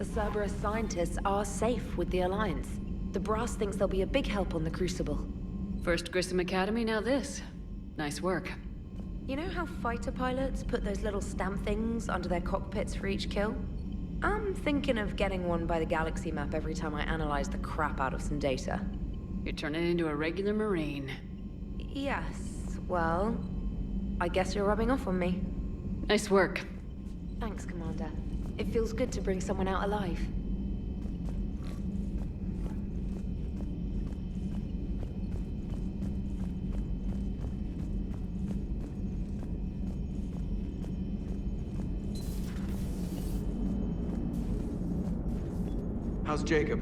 the Cerberus scientists are safe with the Alliance. The Brass thinks they'll be a big help on the Crucible. First Grissom Academy, now this. Nice work. You know how fighter pilots put those little stamp things under their cockpits for each kill? I'm thinking of getting one by the galaxy map every time I analyze the crap out of some data. You're turning into a regular Marine. Yes, well, I guess you're rubbing off on me. Nice work. Thanks, Commander. It feels good to bring someone out alive. How's Jacob?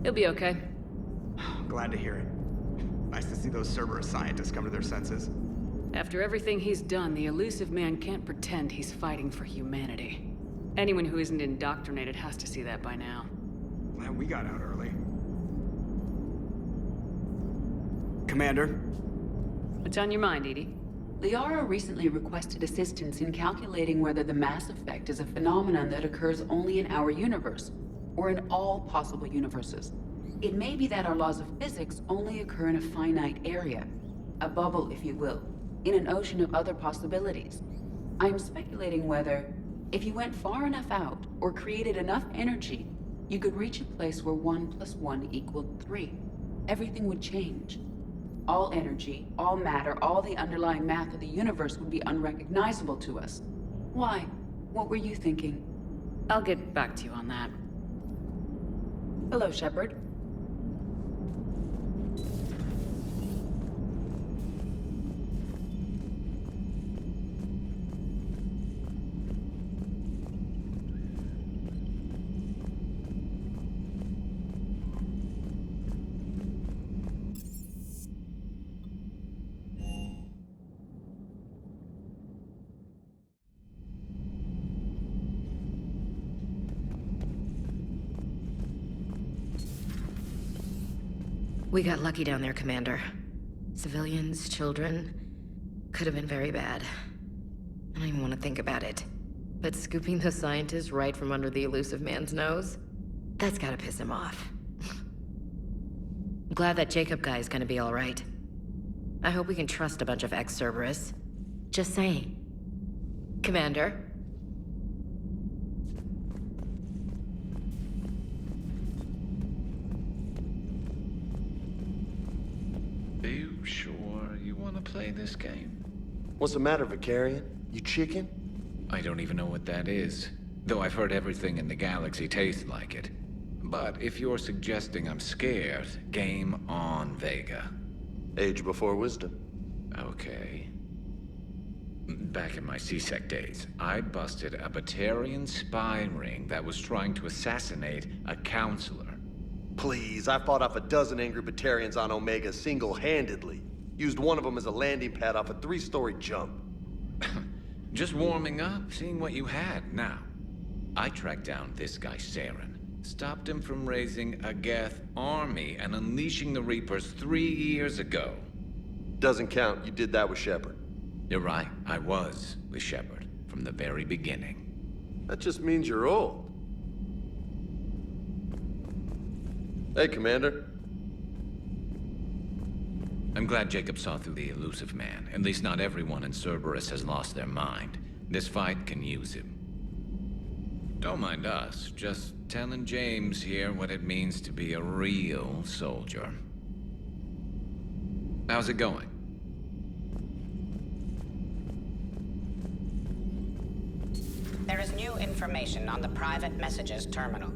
He'll be okay. Glad to hear it. Nice to see those Cerberus scientists come to their senses. After everything he's done, the elusive man can't pretend he's fighting for humanity. Anyone who isn't indoctrinated has to see that by now. Glad we got out early. Commander? What's on your mind, Edie? Liara recently requested assistance in calculating whether the mass effect is a phenomenon that occurs only in our universe, or in all possible universes. It may be that our laws of physics only occur in a finite area, a bubble, if you will, in an ocean of other possibilities. I'm speculating whether, if you went far enough out, or created enough energy, you could reach a place where 1 + 1 = 3. Everything would change. All energy, all matter, all the underlying math of the universe would be unrecognizable to us. Why? What were you thinking? I'll get back to you on that. Hello, Shepard. We got lucky down there, Commander. Civilians, children. Could have been very bad. I don't even want to think about it. But scooping the scientists right from under the elusive man's nose? That's gotta piss him off. I'm glad that Jacob guy is gonna be alright. I hope we can trust a bunch of ex-Cerberus. Just saying. Commander? Are you sure you want to play this game? What's the matter, Vicarian? You chicken? I don't even know what that is, though I've heard everything in the galaxy tastes like it. But if you're suggesting I'm scared, game on, Vega. Age before wisdom. Okay. Back in my C-Sec days, I busted a Batarian spy ring that was trying to assassinate a counselor. Please, I fought off a dozen angry Batarians on Omega single-handedly. Used one of them as a landing pad off a 3-story jump. Just warming up, seeing what you had. Now, I tracked down this guy, Saren. Stopped him from raising a Geth army and unleashing the Reapers 3 years ago. Doesn't count. You did that with Shepard. You're right, I was with Shepard from the very beginning. That just means you're old. Hey, Commander. I'm glad Jacob saw through the elusive man. At least not everyone in Cerberus has lost their mind. This fight can use him. Don't mind us, just telling James here what it means to be a real soldier. How's it going? There is new information on the private messages terminal.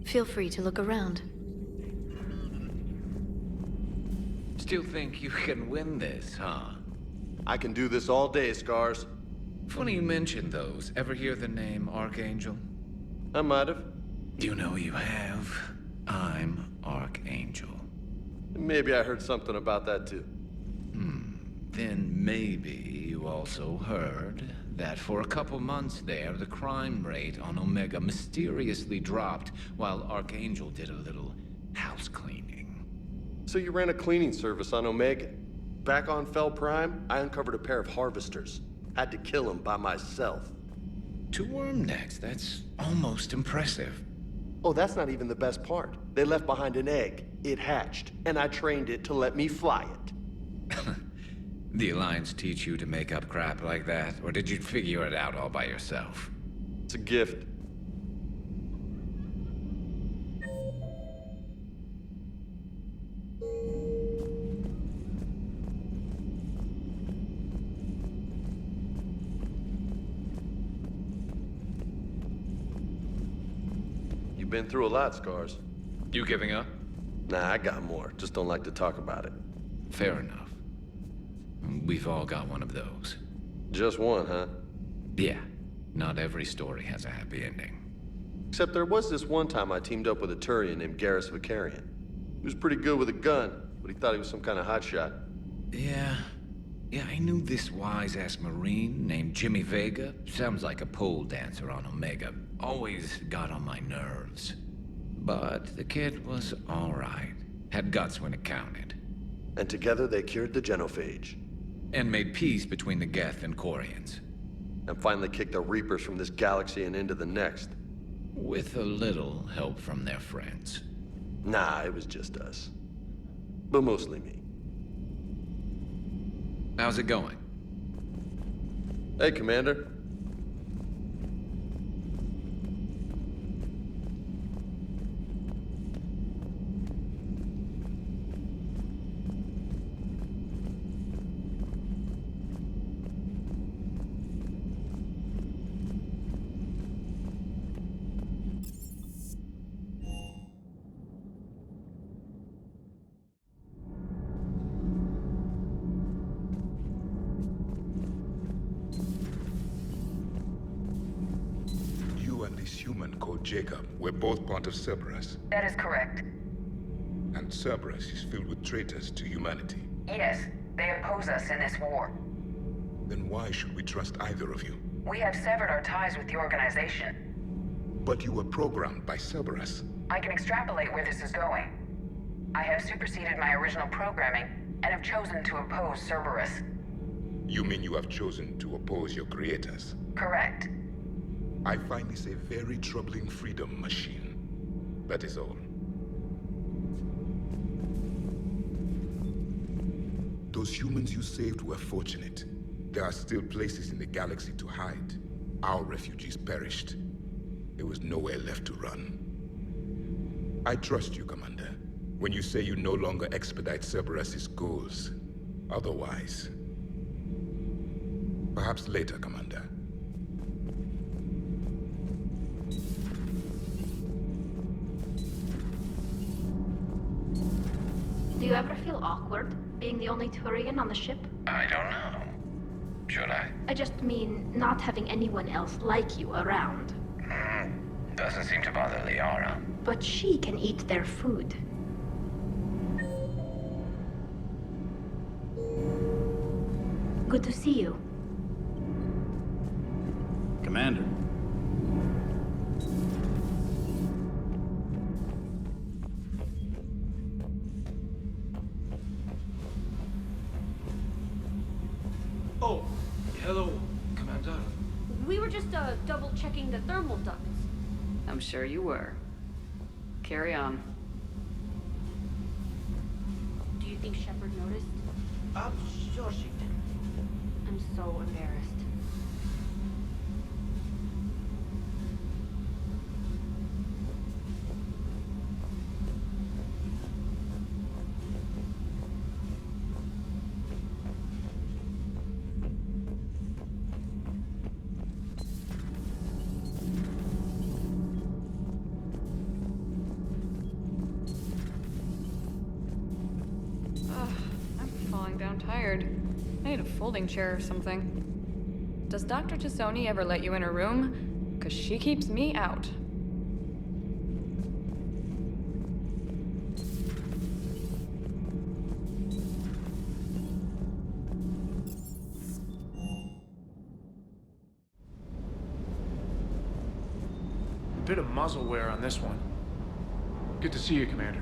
Feel free to look around. Still think you can win this, huh? I can do this all day, Scars. Funny you mentioned those. Ever hear the name Archangel? I might have. You know you have. I'm Archangel. Maybe I heard something about that too. Then maybe you also heard that for a couple months there, the crime rate on Omega mysteriously dropped while Archangel did a little house cleaning. So you ran a cleaning service on Omega. Back on Fel Prime, I uncovered a pair of harvesters. Had to kill them by myself. 2 worm necks, that's almost impressive. Oh, that's not even the best part. They left behind an egg. It hatched, and I trained it to let me fly it. The Alliance teach you to make up crap like that, or did you figure it out all by yourself? It's a gift. You've been through a lot, Scars. You giving up? Nah, I got more. Just don't like to talk about it. Fair enough. We've all got one of those. Just one, huh? Yeah, not every story has a happy ending. Except there was this one time I teamed up with a Turian named Garrus Vicarian. He was pretty good with a gun, but he thought he was some kind of hotshot. Yeah, I knew this wise-ass Marine named Jimmy Vega. Sounds like a pole dancer on Omega. Always got on my nerves. But the kid was all right. Had guts when it counted. And together they cured the genophage. And made peace between the Geth and Quarians. And finally kicked the Reapers from this galaxy and into the next. With a little help from their friends. Nah, it was just us. But mostly me. How's it going? Hey, Commander. Human called Jacob. We're both part of Cerberus. That is correct. And Cerberus is filled with traitors to humanity. Yes, they oppose us in this war. Then why should we trust either of you? We have severed our ties with the organization. But you were programmed by Cerberus. I can extrapolate where this is going. I have superseded my original programming and have chosen to oppose Cerberus. You mean you have chosen to oppose your creators? Correct. I find this a very troubling freedom machine. That is all. Those humans you saved were fortunate. There are still places in the galaxy to hide. Our refugees perished. There was nowhere left to run. I trust you, Commander, when you say you no longer expedite Cerberus's goals. Otherwise... Perhaps later, Commander. Do you ever feel awkward, being the only Turian on the ship? I don't know. Should I? I just mean not having anyone else like you around. Doesn't seem to bother Liara. But she can eat their food. Good to see you. Commander. Oh, hello, Commander. We were just double checking the thermal ducts. I'm sure you were. Carry on. Do you think Shepard noticed? I'm sure she did. I'm so embarrassed. I'm tired. I need a folding chair or something. Does Dr. Tassoni ever let you in her room? 'Cause she keeps me out. bit of muzzle wear on this one. Good to see you, Commander.